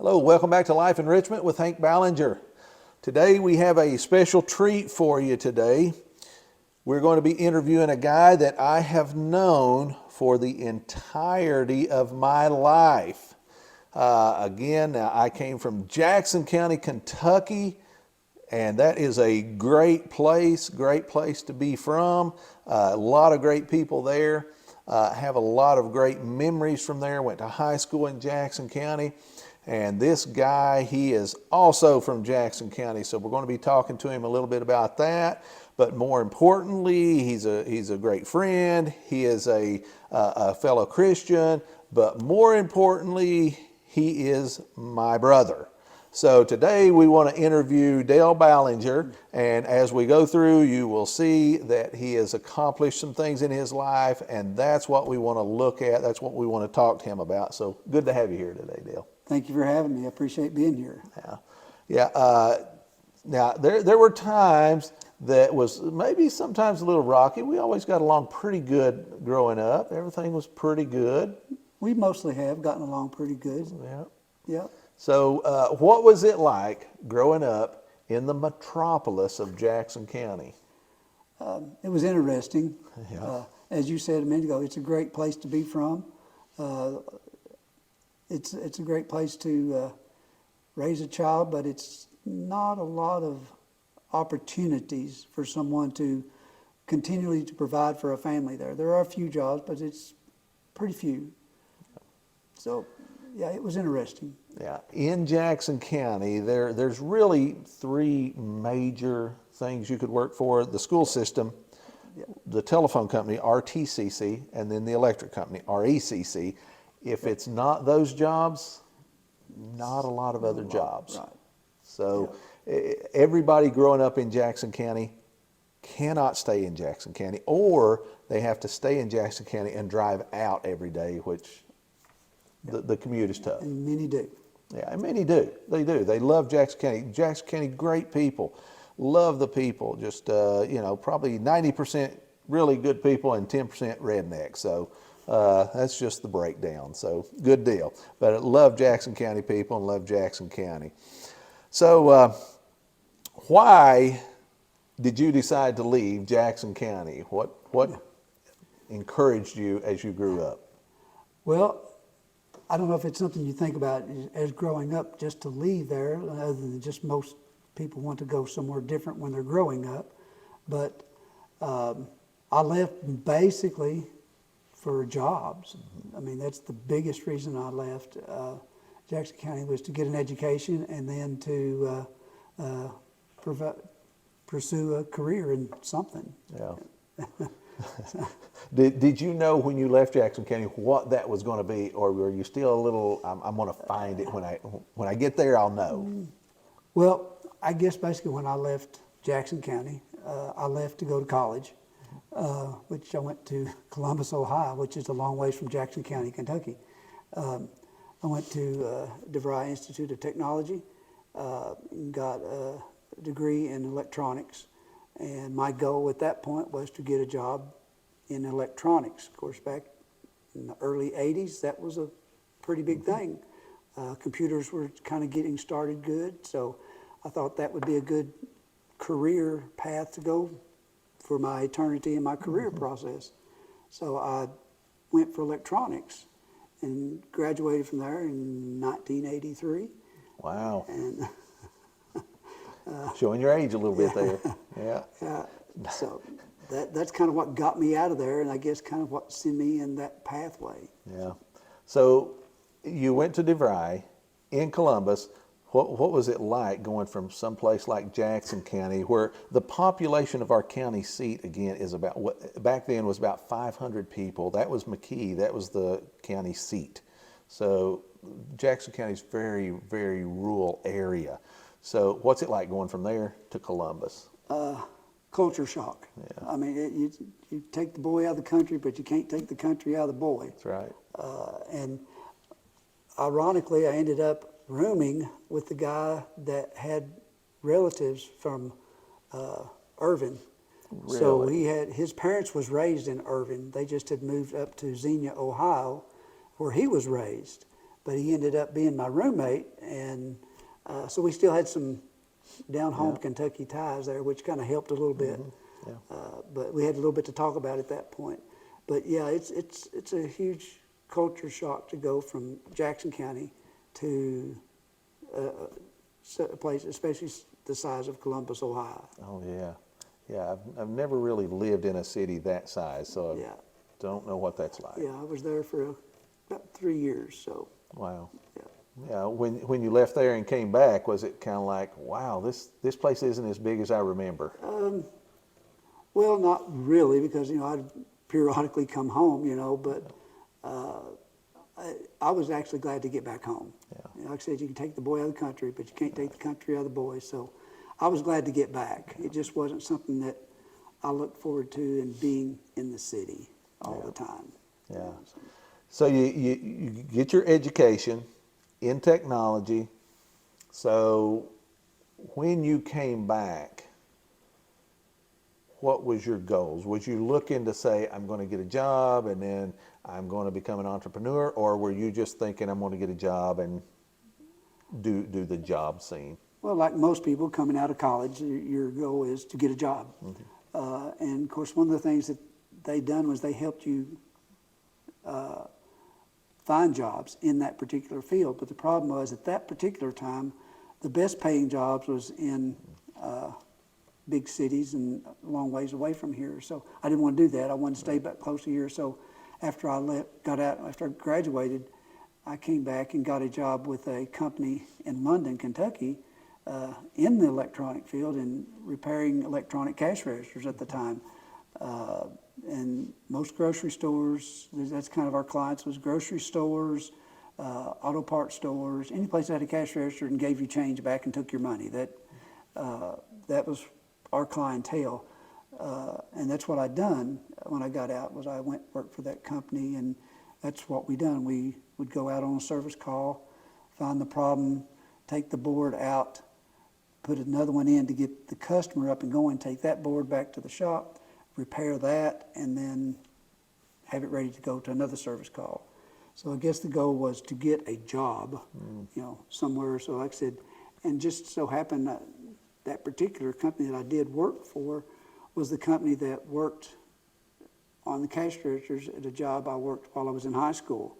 Hello, welcome back to Life Enrichment with Hank Ballinger. Today we have a special treat for you today. We're going to be interviewing a guy that I have known for the entirety of my life. Now I came from Jackson County, Kentucky, and that is a great place to be from. A lot of great people there. Have a lot of great memories from there. Went to high school in Jackson County. And this guy, he is also from Jackson County, so we're going to be talking to him a little bit about that. But more importantly, he's a great friend. He is a fellow Christian, but more importantly, he is my brother. So today we want to interview Dale Ballinger, and as we go through, you will see that he has accomplished some things in his life, and that's what we want to look at. That's what we want to talk to him about. So good to have you here today, Dale. Thank you for having me. I appreciate being here. Now, there were times that was maybe sometimes a little rocky. We always got along pretty good growing up. Everything was pretty good. We mostly have gotten along pretty good. Yeah. Yeah. So what was it like growing up in the metropolis of Jackson County? It was interesting. Yeah. As you said a minute ago, it's a great place to be from. It's a great place to raise a child, but it's not a lot of opportunities for someone to continually to provide for a family there. There are a few jobs, but it's pretty few. So, yeah, it was interesting. Yeah, in Jackson County, there's really three major things you could work for: the school system, the telephone company, RTCC, and then the electric company, RECC. If it's not those jobs, not a lot of other jobs. Right. So everybody growing up in Jackson County cannot stay in Jackson County, or they have to stay in Jackson County and drive out every day, which the commute is tough. And many do. Yeah, and many do. They do. They love Jackson County. Jackson County, great people. Love the people. Just, probably 90% really good people and 10% redneck. So that's just the breakdown. So good deal. But I love Jackson County people and love Jackson County. So why did you decide to leave Jackson County? What encouraged you as you grew up? Well, I don't know if it's something you think about as growing up, just to leave there, other than just most people want to go somewhere different when they're growing up. But I left basically for jobs. I mean, that's the biggest reason I left Jackson County, was to get an education and then to pursue a career in something. Yeah. Did you know when you left Jackson County what that was going to be, or were you still a little, I'm going to find it when I get there, I'll know? Well, I guess basically when I left Jackson County, I left to go to college, which I went to Columbus, Ohio, which is a long ways from Jackson County, Kentucky. I went to DeVry Institute of Technology, got a degree in electronics. And my goal at that point was to get a job in electronics. Of course, back in the early 80s, that was a pretty big thing. Computers were kind of getting started good, so I thought that would be a good career path to go for my eternity in my career process. So I went for electronics and graduated from there in 1983. Wow. And showing your age a little bit there. Yeah. So that's kind of what got me out of there, and I guess kind of what sent me in that pathway. Yeah. So you went to DeVry in Columbus. What was it like going from someplace like Jackson County, where the population of our county seat, again, is back then was about 500 people. That was McKee. That was the county seat. So Jackson County is very, very rural area. So what's it like going from there to Columbus? Culture shock. Yeah. I mean, you take the boy out of the country, but you can't take the country out of the boy. That's right. And ironically, I ended up rooming with the guy that had relatives from Irvin. Really? So his parents was raised in Irvin. They just had moved up to Xenia, Ohio, where he was raised. but he ended up being my roommate, and so we still had some down home Kentucky ties there, which kind of helped a little bit. Mm-hmm. Yeah. But we had a little bit to talk about at that point. But yeah, it's a huge culture shock to go from Jackson County to a place, especially the size of Columbus, Ohio. Oh yeah, yeah. I've never really lived in a city that size, so I don't know what that's like. Yeah, I was there for about 3 years. So Wow. yeah. Yeah. When you left there and came back, was it kind of like, wow, this place isn't as big as I remember? Well, not really, because I'd periodically come home, but I was actually glad to get back home. Yeah. Like I said, you can take the boy out of the country, but you can't take the country out of the boy. So I was glad to get back. It just wasn't something that I looked forward to in being in the city all the time. Yeah. So you get your education in technology. So when you came back, what was your goals? Was you looking to say, I'm going to get a job and then I'm going to become an entrepreneur, or were you just thinking, I'm going to get a job and do the job scene? Well, like most people coming out of college, your goal is to get a job. And of course, one of the things that they done was they helped you find jobs in that particular field. But the problem was, at that particular time, the best paying jobs was in big cities and a long ways away from here. So I didn't want to do that. I wanted to stay back close to here. So after I after I graduated, I came back and got a job with a company in London, Kentucky, in the electronic field and repairing electronic cash registers at the time. And most grocery stores, that's kind of our clients, was grocery stores, auto parts stores, any place that had a cash register and gave you change back and took your money. That was our clientele. And that's what I'd done when I got out, was I went work for that company, and that's what we done. We would go out on a service call, find the problem, take the board out, put another one in to get the customer up and going, take that board back to the shop, repair that, and then have it ready to go to another service call. So I guess the goal was to get a job, somewhere. So like I said, and just so happened that particular company that I did work for was the company that worked on the cash registers at a job I worked while I was in high school.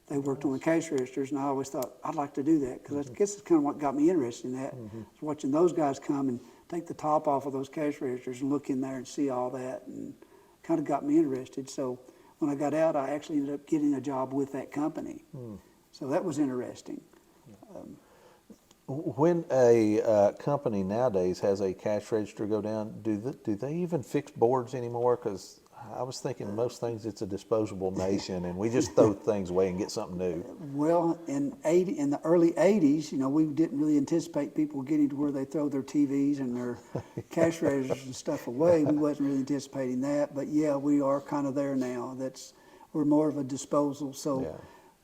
They worked on the cash registers, and I always thought, I'd like to do that, because I guess it's kind of what got me interested in that. Was watching those guys come and take the top off of those cash registers and look in there and see all that, and kind of got me interested. So when I got out, I actually ended up getting a job with that company. So that was interesting. When a company nowadays has a cash register go down, do they even fix boards anymore? Because I was thinking most things, it's a disposable nation, and we just throw things away and get something new. Well, in the early 80s, we didn't really anticipate people getting to where they throw their TVs and their cash registers and stuff away. We wasn't really anticipating that, but yeah, we are kind of there now. We're more of a disposal. So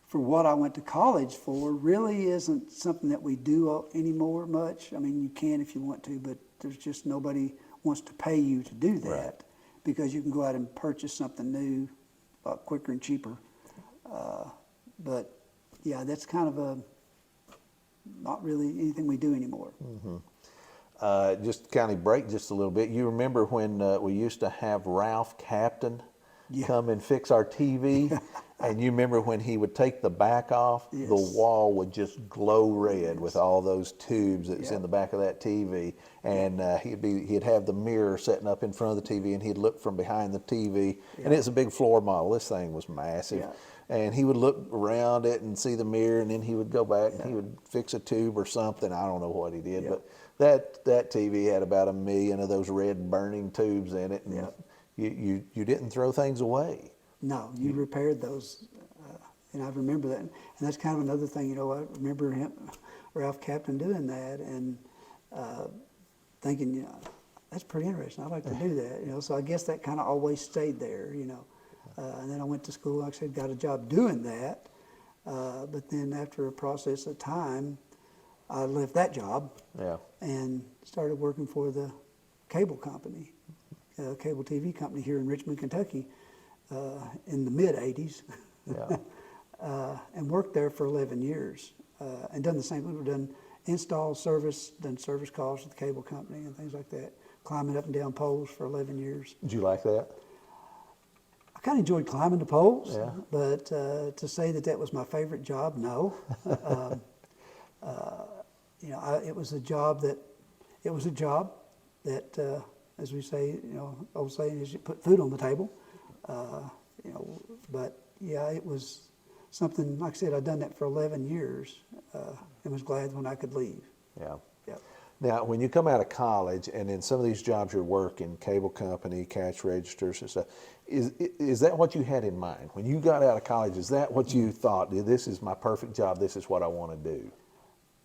for what I went to college for, really isn't something that we do anymore much. I mean, you can if you want to, but there's just nobody wants to pay you to do that. Right. Because you can go out and purchase something new a lot quicker and cheaper. But yeah, that's kind of not really anything we do anymore. Just kind of break just a little bit. You remember when we used to have Ralph Captain come and fix our TV? And you remember when he would take the back off, the wall would just glow red with all those tubes that was in the back of that TV. And he'd have the mirror setting up in front of the TV, and he'd look from behind the TV. And it's a big floor model. This thing was massive. And he would look around it and see the mirror, and then he would go back and he would fix a tube or something. I don't know what he did, but that TV had about 1 million of those red burning tubes in it. And you didn't throw things away. No, you repaired those, and I remember that. And that's kind of another thing, I remember Ralph Captain doing that, and thinking, that's pretty interesting. I'd like to do that, So I guess that kind of always stayed there, And then I went to school, like I said, got a job doing that. But then after a process of time, I left that job and started working for the cable company, cable TV company here in Richmond, Kentucky. In the mid-'80s. and worked there for 11 years and done the same thing. We've done install, service, done service calls with the cable company and things like that, climbing up and down poles for 11 years. Did you like that? I kind of enjoyed climbing the poles, Yeah. but to say that that was my favorite job, no. You know, it was a job that, as we say, you know, old saying is you put food on the table. You know, but yeah, it was something, like I said, I'd done that for 11 years and was glad when I could leave. Yeah. Yeah. Now, when you come out of college and in some of these jobs you're working, cable company, cash registers and stuff, is that what you had in mind? When you got out of college, is that what you thought, this is my perfect job, this is what I want to do?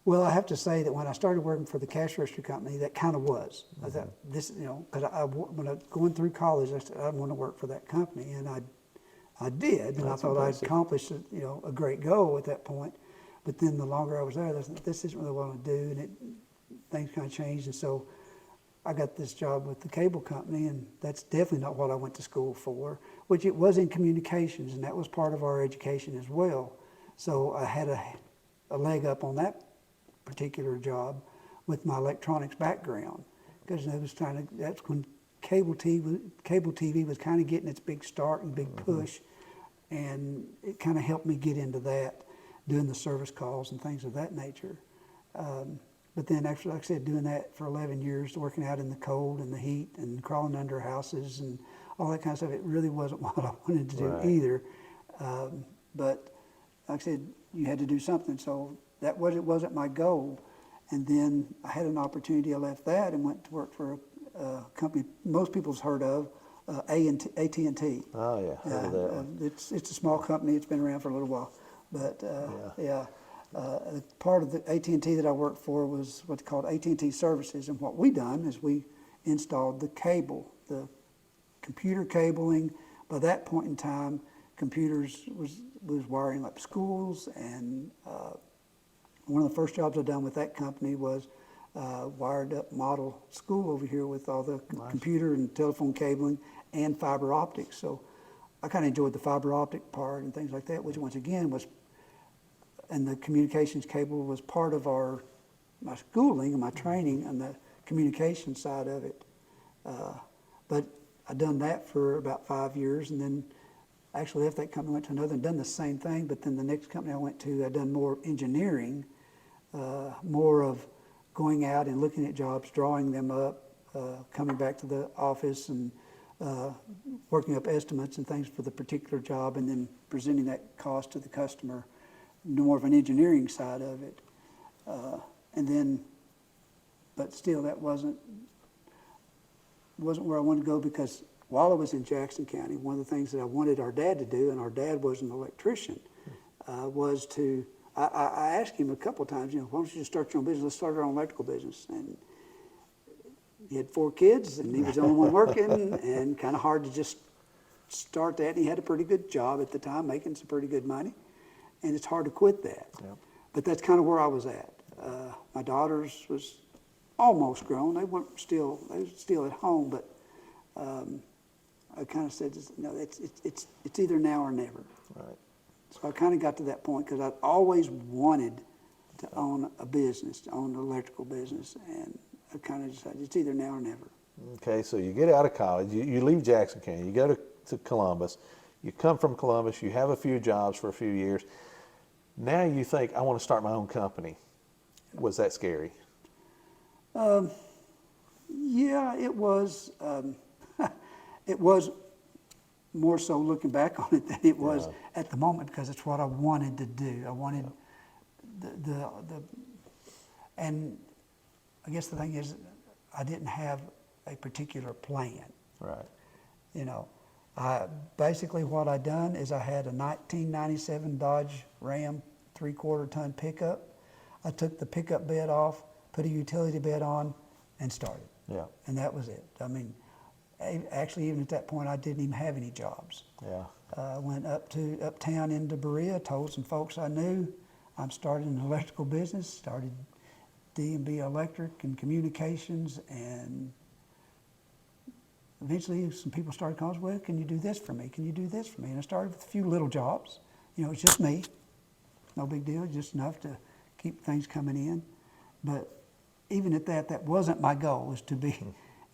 Well, I have to say that when I started working for the cash register company, that kind of was. I thought this, you know, because when I was going through college, I said I want to work for that company, and I did, and That's I thought impressive. I'd accomplished, you know, a great goal at that point. But then the longer I was there, I thought, this isn't really what I want to do, and things kind of changed, and so I got this job with the cable company, and that's definitely not what I went to school for, which it was in communications, and that was part of our education as well. So I had a leg up on that particular job with my electronics background, because that's when cable TV was kind of getting its big start and big push, and it kind of helped me get into that, doing the service calls and things of that nature. But then actually, like I said, doing that for 11 years, working out in the cold and the heat and crawling under houses and all that kind of stuff, it really wasn't what I wanted to do Right. either. But like I said, you had to do something, so it wasn't my goal. And then I had an opportunity. I left that and went to work for a company most people's heard of, AT&T. Oh, yeah, heard of that one. It's a small company. It's been around for a little while, but part of the AT&T that I worked for was what's called AT&T Services, and what we done is we installed the cable, the computer cabling. By that point in time, computers was wiring up schools, and one of the first jobs I done with that company was wired up model school over here with all the computer and telephone cabling and fiber optics. So I kind of enjoyed the fiber optic part and things like that, which once again was, and the communications cable was part of my schooling and my training on the communication side of it. But I done that for about 5 years, and then actually left that company, went to another and done the same thing. But then the next company I went to, I done more engineering, more of going out and looking at jobs, drawing them up, coming back to the office and working up estimates and things for the particular job, and then presenting that cost to the customer. More of an engineering side of it, and then, but still, that wasn't where I wanted to go, because while I was in Jackson County, one of the things that I wanted our dad to do, and our dad was an electrician, was to. I asked him a couple of times, you know, why don't you just start your own business? Let's start our own electrical business. And he had 4 kids, and he was the only one working, and kind of hard to just start that. And he had a pretty good job at the time, making some pretty good money. And it's hard to quit that. Yep. But that's kind of where I was at. My daughters was almost grown. They were still at home, but I kind of said, no, it's either now or never. Right. So I kind of got to that point because I'd always wanted to own a business, to own an electrical business, and I kind of decided it's either now or never. Okay, so you get out of college, you leave Jackson County, you go to Columbus, you come from Columbus, you have a few jobs for a few years. Now you think, I want to start my own company. Was that scary? Yeah, it was. It was more so looking back on it than it was at the moment, because it's what I wanted to do. I wanted and I guess the thing is, I didn't have a particular plan. Right. You know, basically what I done is I had a 1997 Dodge Ram 3/4 ton pickup. I took the pickup bed off, put a utility bed on, and started. Yeah. And that was it. I mean, actually, even at that point, I didn't even have any jobs. Yeah. Went uptown into Berea, told some folks I knew I'm starting an electrical business, started D&B Electric and communications, and eventually some people started calling, well, can you do this for me? Can you do this for me? And I started with a few little jobs, it's just me. No big deal, just enough to keep things coming in. But even at that, that wasn't my goal, was to be,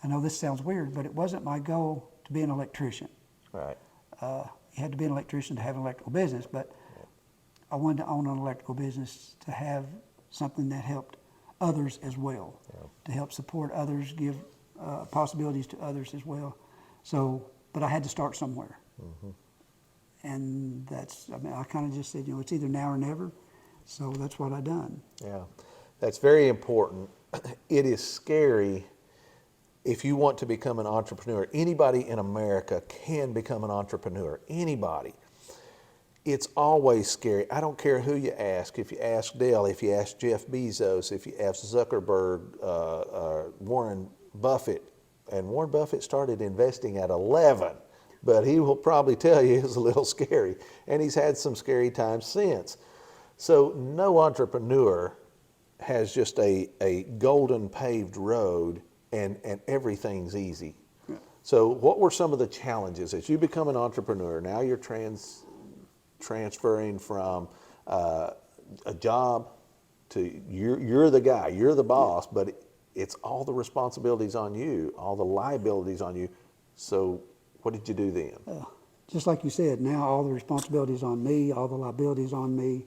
I know this sounds weird, but it wasn't my goal to be an electrician. Right. You had to be an electrician to have an electrical business, but I wanted to own an electrical business to have something that helped others as well, to help support others, give possibilities to others as well. So, but I had to start somewhere. And I kind of just said, it's either now or never. So that's what I done. Yeah, that's very important. It is scary if you want to become an entrepreneur. Anybody in America can become an entrepreneur, anybody. It's always scary. I don't care who you ask. If you ask Dell, if you ask Jeff Bezos, if you ask Zuckerberg, Warren Buffett, and Warren Buffett started investing at 11, but he will probably tell you it's a little scary, and he's had some scary times since. So no entrepreneur has just a golden paved road and everything's easy. So what were some of the challenges as you become an entrepreneur? Now you're transferring from a job to you're the guy, you're the boss, but it's all the responsibilities on you, all the liabilities on you. So what did you do then? Just like you said, now all the responsibilities on me, all the liabilities on me.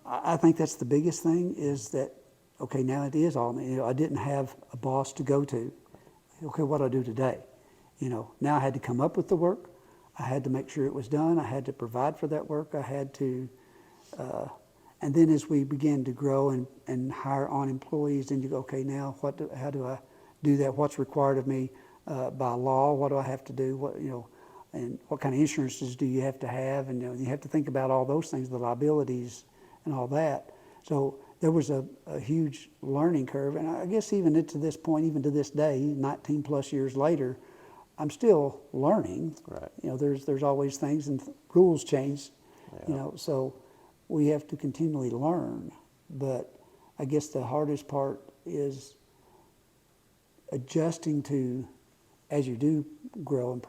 I think that's the biggest thing, is that, okay, now it is all me. I didn't have a boss to go to. Okay, what do I do today? Now I had to come up with the work. I had to make sure it was done. I had to provide for that work. I had to, and then as we began to grow and hire on employees, then you go, okay, now how do I do that? What's required of me by law? What do I have to do? And what kind of insurances do you have to have? And you have to think about all those things, the liabilities and all that. So there was a huge learning curve. And I guess even to this point, even to this day, 19 plus years later, I'm still learning. Right. There's always things, and rules change. Yeah. So we have to continually learn. But I guess the hardest part is adjusting to, as you do grow and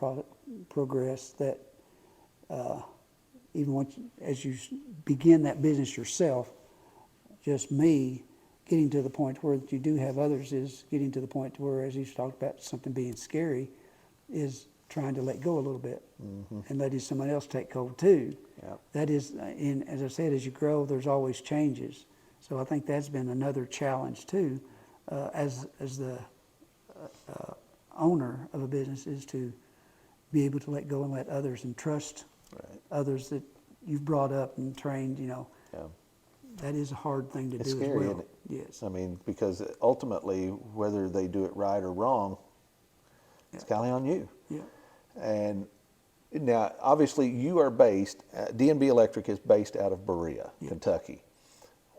progress, that even once as you begin that business yourself, just me getting to the point where you do have others is getting to the point where, as you talked about something being scary, is trying to let go a little bit and letting someone else take hold too. Yep. That is, as I said, as you grow, there's always changes. So I think that's been another challenge too, as the owner of a business, is to be able to let go and let others and trust others that you've brought up and trained. Yeah. That is a hard thing to It's do scary, as well. isn't it? Yes. I mean, because ultimately, whether they do it right or wrong, it's kind of on you. Yeah. And now, obviously, you are based, DNB Electric is based out of Berea, Kentucky.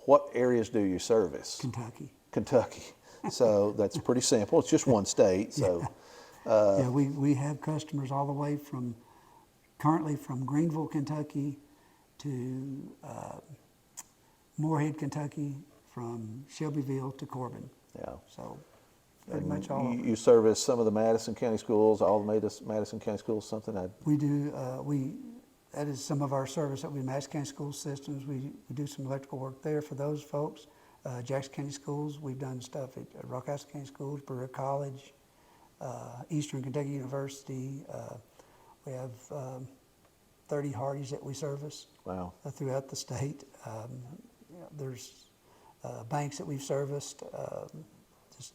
What areas do you service? Kentucky. So that's pretty simple. It's just one state. So, we have customers all the way currently from Greenville, Kentucky, to Moorhead, Kentucky, from Shelbyville to Corbin. yeah. So pretty much all of it. You service some of the Madison County schools, all the Madison County schools, something I... We do, that is some of our service that we Madison County School Systems. We do some electrical work there for those folks. Jackson County Schools, we've done stuff at Rockhouse County Schools, Berea College, Eastern Kentucky University. We have 30 Hardys that we service. Wow. Throughout the state. There's banks that we've serviced, just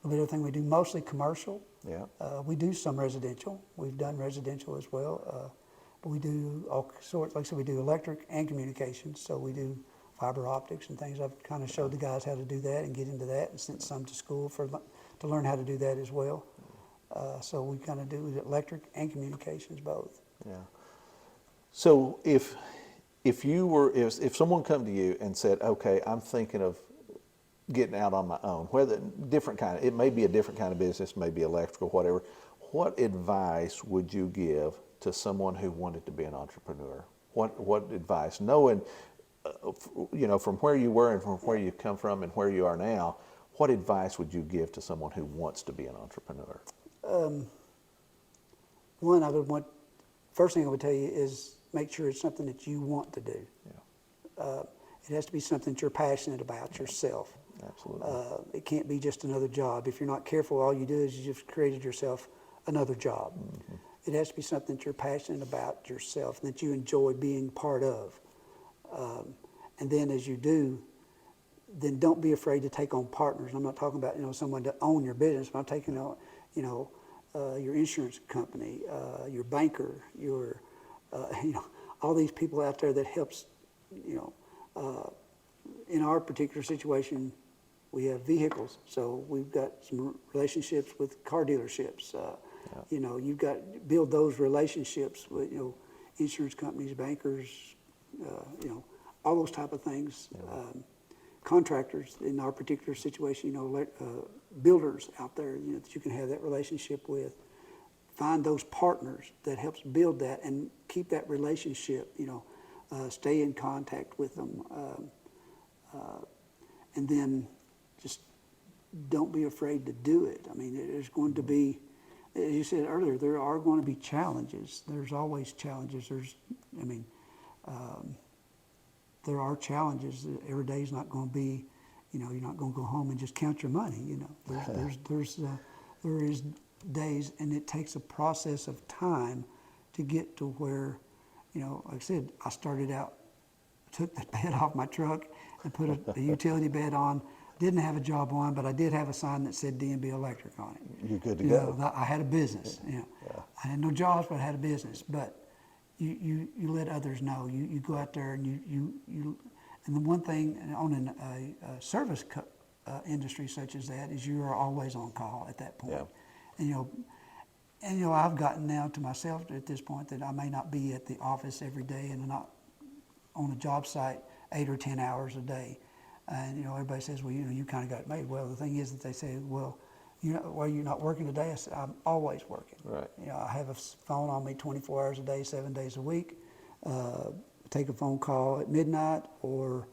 a little bit of everything we do, mostly commercial. Yeah. We do some residential. We've done residential as well. But we do all sorts, like I said, we do electric and communications. So we do fiber optics and things. I've kind of showed the guys how to do that and get into that, and sent some to school to learn how to do that as well. So we kind of do electric and communications both. Yeah. So if someone come to you and said, okay, I'm thinking of getting out on my own, it may be a different kind of business, maybe electrical, whatever. What advice would you give to someone who wanted to be an entrepreneur? What advice, knowing, from where you were and from where you've come from and where you are now, what advice would you give to someone who wants to be an entrepreneur? one, first thing I would tell you is make sure it's something that you want to do. Yeah. It has to be something that you're passionate about yourself. Absolutely. It can't be just another job. If you're not careful, all you do is you just created yourself another job. Mm-hmm. It has to be something that you're passionate about yourself and that you enjoy being part of. And then as you do, then don't be afraid to take on partners. I'm not talking about someone to own your business, but I'm taking on your insurance company, your banker, your all these people out there that helps. In our particular situation, we have vehicles, so we've got some relationships with car dealerships. You've got to build those relationships with insurance companies, bankers, all those type of things. Yeah. Contractors in our particular situation, builders out there, that you can have that relationship with. Find those partners that helps build that and keep that relationship. Stay in contact with them, and then just don't be afraid to do it. I mean, there's going to be, as you said earlier, there are going to be challenges. There's always challenges. There are challenges. Every day is not going to be, you're not going to go home and just count your money. There is days, and it takes a process of time to get to where, like I said, I started out, took the bed off my truck and put a utility bed on. Didn't have a job on, but I did have a sign that said D&B Electric on it. You're good to go. I had a business. Yeah. I had no jobs, but I had a business. But you let others know. You go out there and you and the one thing on a service industry such as that is you are always on call at that point. Yeah. And I've gotten now to myself at this point that I may not be at the office every day and not on a job site 8 or 10 hours a day. And everybody says, well, you kind of got it made. Well, the thing is that they say, well, you're not working today. I said, I'm always working. Right. I have a phone on me 24 hours a day, 7 days a week. Take a phone call at midnight, or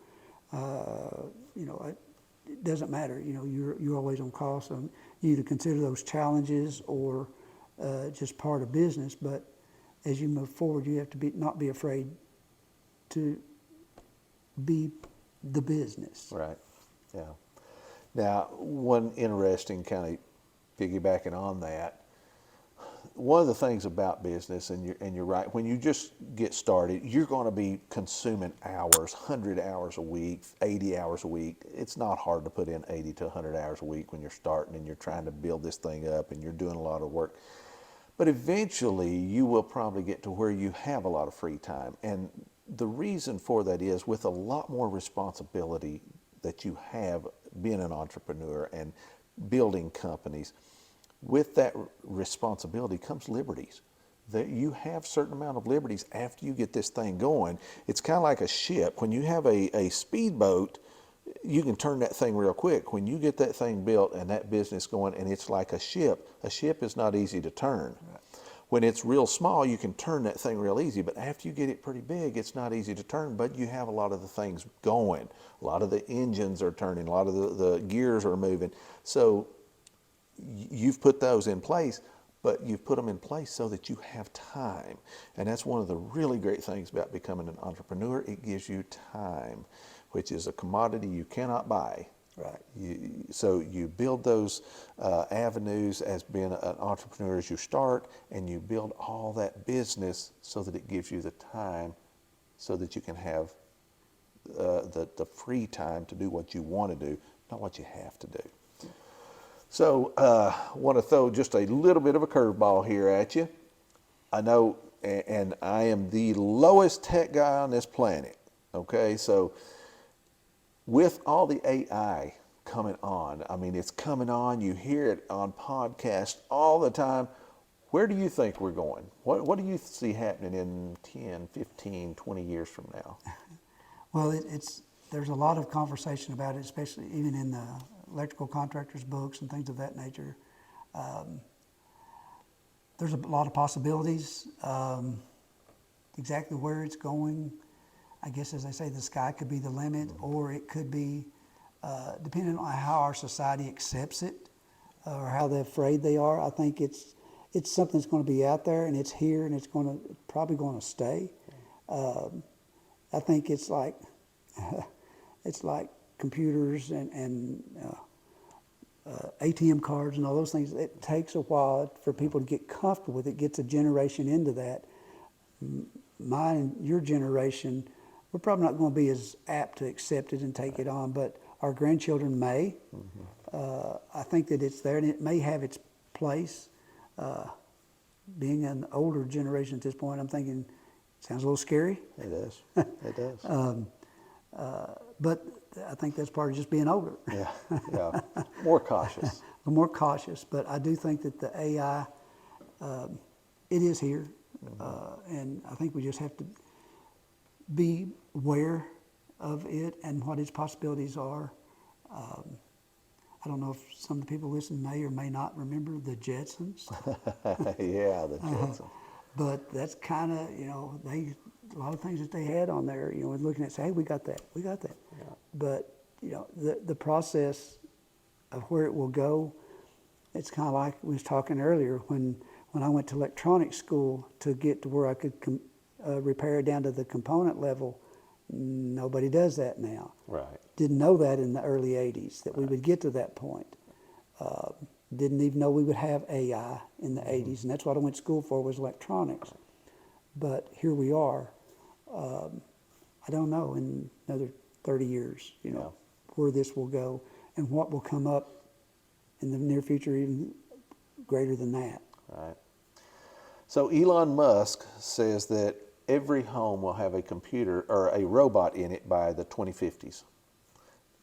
it doesn't matter. You're always on call. So you either consider those challenges or just part of business. But as you move forward, you have to not be afraid to be the business. Right. Yeah. Now, one interesting kind of piggybacking on that, one of the things about business, and you're right, when you just get started, you're going to be consuming hours, 100 hours a week, 80 hours a week. It's not hard to put in 80 to 100 hours a week when you're starting and you're trying to build this thing up and you're doing a lot of work. But eventually, you will probably get to where you have a lot of free time. And the reason for that is with a lot more responsibility that you have being an entrepreneur and building companies, with that responsibility comes liberties. That you have certain amount of liberties after you get this thing going. It's kind of like a ship. When you have a speedboat, you can turn that thing real quick. When you get that thing built and that business going, and it's like a ship is not easy to turn. Right. When it's real small, you can turn that thing real easy, but after you get it pretty big, it's not easy to turn, but you have a lot of the things going. A lot of the engines are turning, a lot of the gears are moving. So you've put those in place, but you've put them in place so that you have time. And that's one of the really great things about becoming an entrepreneur. It gives you time, which is a commodity you cannot buy. Right. So you build those avenues as being an entrepreneur as you start, and you build all that business so that it gives you the time so that you can have the free time to do what you want to do, not what you have to do. So I want to throw just a little bit of a curveball here at you. I know, and I am the lowest tech guy on this planet, okay? So with all the AI coming on, I mean, it's coming on, you hear it on podcasts all the time. Where do you think we're going? What do you see happening in 10, 15, 20 years from now? Well, there's a lot of conversation about it, especially even in the electrical contractors' books and things of that nature. There's a lot of possibilities. Exactly where it's going, I guess, as I say, the sky could be the limit, or it could be, depending on how our society accepts it, or how afraid they are. I think it's something that's going to be out there, and it's here, and it's probably going to stay. I think it's like computers and ATM cards and all those things. It takes a while for people to get comfortable with it. Gets a generation into that. Mine and your generation, we're probably not going to be as apt to accept it and take it on, but our grandchildren may. I think that it's there, and it may have its place. Being an older generation at this point, I'm thinking, sounds a little scary. It does. It does. But I think that's part of just being older. Yeah. More cautious. More cautious, but I do think that the AI, it is here, and I think we just have to be aware of it and what its possibilities are. I don't know if some of the people listening may or may not remember the Jetsons. Yeah, the Jetsons. But that's kind of, a lot of things that they had on there, we're looking at, say, hey, we got that. Yeah. But, the process of where it will go, it's kind of like we was talking earlier when I went to electronics school to get to where I could repair it down to the component level. Nobody does that now. Right. Didn't know that in the early 80s, that we would get to that point. Didn't even know we would have AI in the 80s, and that's what I went to school for, was electronics. But here we are. I don't know in another 30 years, where this will go and what will come up in the near future, even greater than that. Right. So Elon Musk says that every home will have a computer or a robot in it by the 2050s.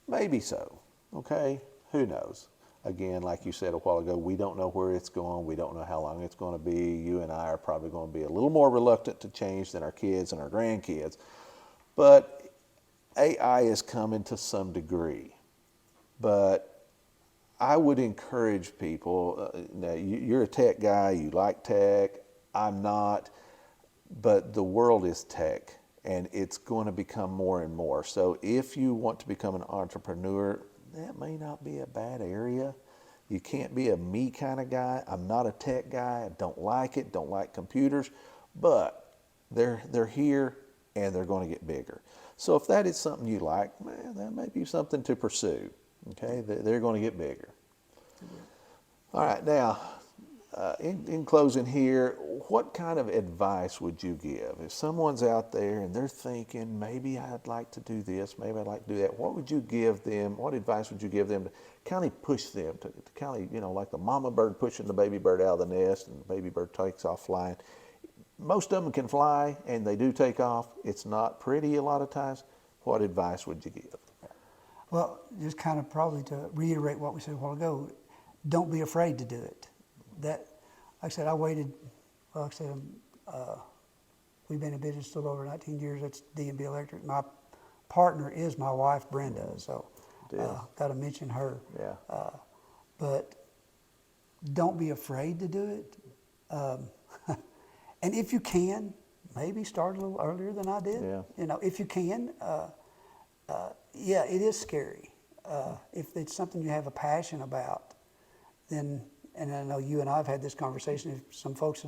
Maybe so. Okay? Who knows? Again, like you said a while ago, we don't know where it's going. We don't know how long it's going to be. You and I are probably going to be a little more reluctant to change than our kids and our grandkids. But AI is coming to some degree. But I would encourage people, now you're a tech guy, you like tech, I'm not, but the world is tech and it's going to become more and more. So if you want to become an entrepreneur, that may not be a bad area. You can't be a me kind of guy. I'm not a tech guy. I don't like it, don't like computers, but they're here and they're going to get bigger. So if that is something you like, man, that may be something to pursue. Okay, they're going to get bigger. All right, now, in closing here, what kind of advice would you give? If someone's out there and they're thinking, maybe I'd like to do this, maybe I'd like to do that, what would you give them, what advice would you give them to kind of push them, to kind of, like the mama bird pushing the baby bird out of the nest and the baby bird takes off flying? Most of them can fly and they do take off. It's not pretty a lot of times. What advice would you give? Well, just kind of probably to reiterate what we said a while ago, don't be afraid to do it. That, like I said, I waited, well, like I said, we've been in business a little over 19 years. That's D&B Electric. My partner is my wife, Brenda, so got to mention her. Yeah. But don't be afraid to do it. And if you can, maybe start a little earlier than I did. Yeah. If you can, yeah, it is scary. If it's something you have a passion about, then, and I know you and I have had this conversation, if some folks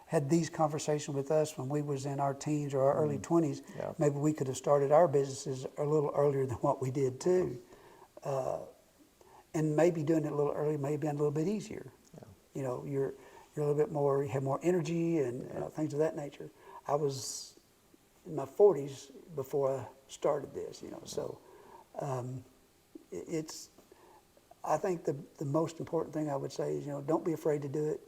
had these conversations with us when we was in our teens or our early 20s, maybe we could have started our businesses a little earlier than what we did too. And maybe doing it a little early may have been a little bit easier. Yeah. You're a little bit more, you have more energy and things of that nature. I was in my 40s before I started this, so it's, I think the most important thing I would say is, don't be afraid to do it,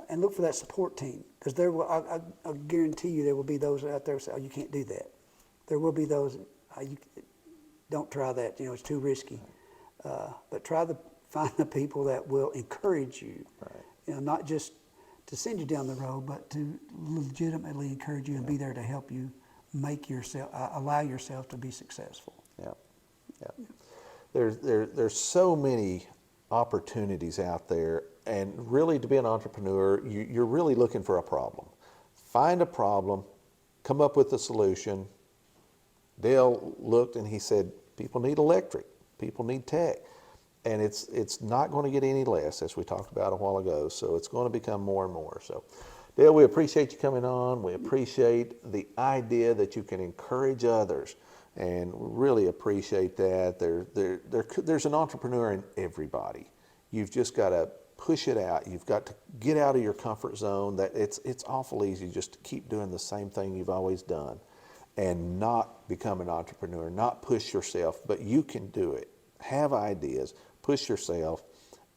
and look for that support team, because there will, I guarantee you there will be those out there who say, oh, you can't do that. There will be those, don't try that, it's too risky. But try to find the people that will encourage you, not just to send you down the road, but to legitimately encourage you and be there to help you make yourself, allow yourself to be successful. Yeah, yeah. There's so many opportunities out there, and really to be an entrepreneur, you're really looking for a problem. Find a problem, come up with a solution. Dale looked and he said, people need electric, people need tech. and it's not going to get any less, as we talked about a while ago. So it's going to become more and more. So, Dale, we appreciate you coming on. We appreciate the idea that you can encourage others, and really appreciate that. There's an entrepreneur in everybody. You've just got to push it out. You've got to get out of your comfort zone. That it's awful easy just to keep doing the same thing you've always done, and not become an entrepreneur, not push yourself. But you can do it. Have ideas, push yourself,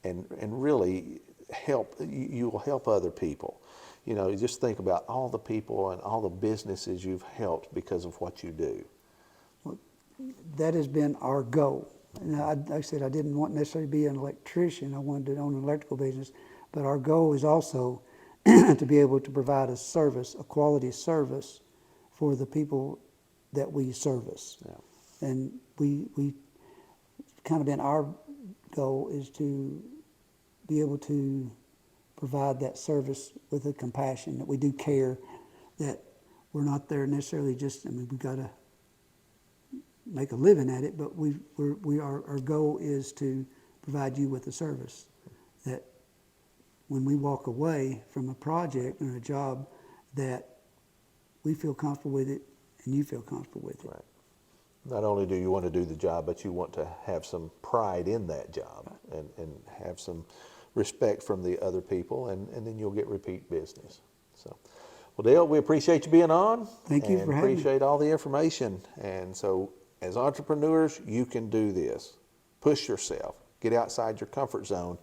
and really help. You will help other people. You know, just think about all the people and all the businesses you've helped because of what you do. Well, that has been our goal. And like I said, I didn't want necessarily to be an electrician. I wanted to own an electrical business. But our goal is also to be able to provide a service, a quality service for the people that we service. Yeah. And we kind of been our goal is to be able to provide that service with a compassion, that we do care, that we're not there necessarily just, I mean, we got to make a living at it, but our goal is to provide you with a service that when we walk away from a project or a job, that we feel comfortable with it and you feel comfortable with it. Right. Not only do you want to do the job, but you want to have some pride in that job, right, and have some respect from the other people, and then you'll get repeat business. So, well, Dale, we appreciate you being on. Thank you for having me. Appreciate all the information. And so, as entrepreneurs, you can do this. Push yourself. Get outside your comfort zone,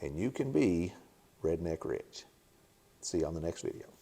and you can be Redneck Rich. See you on the next video.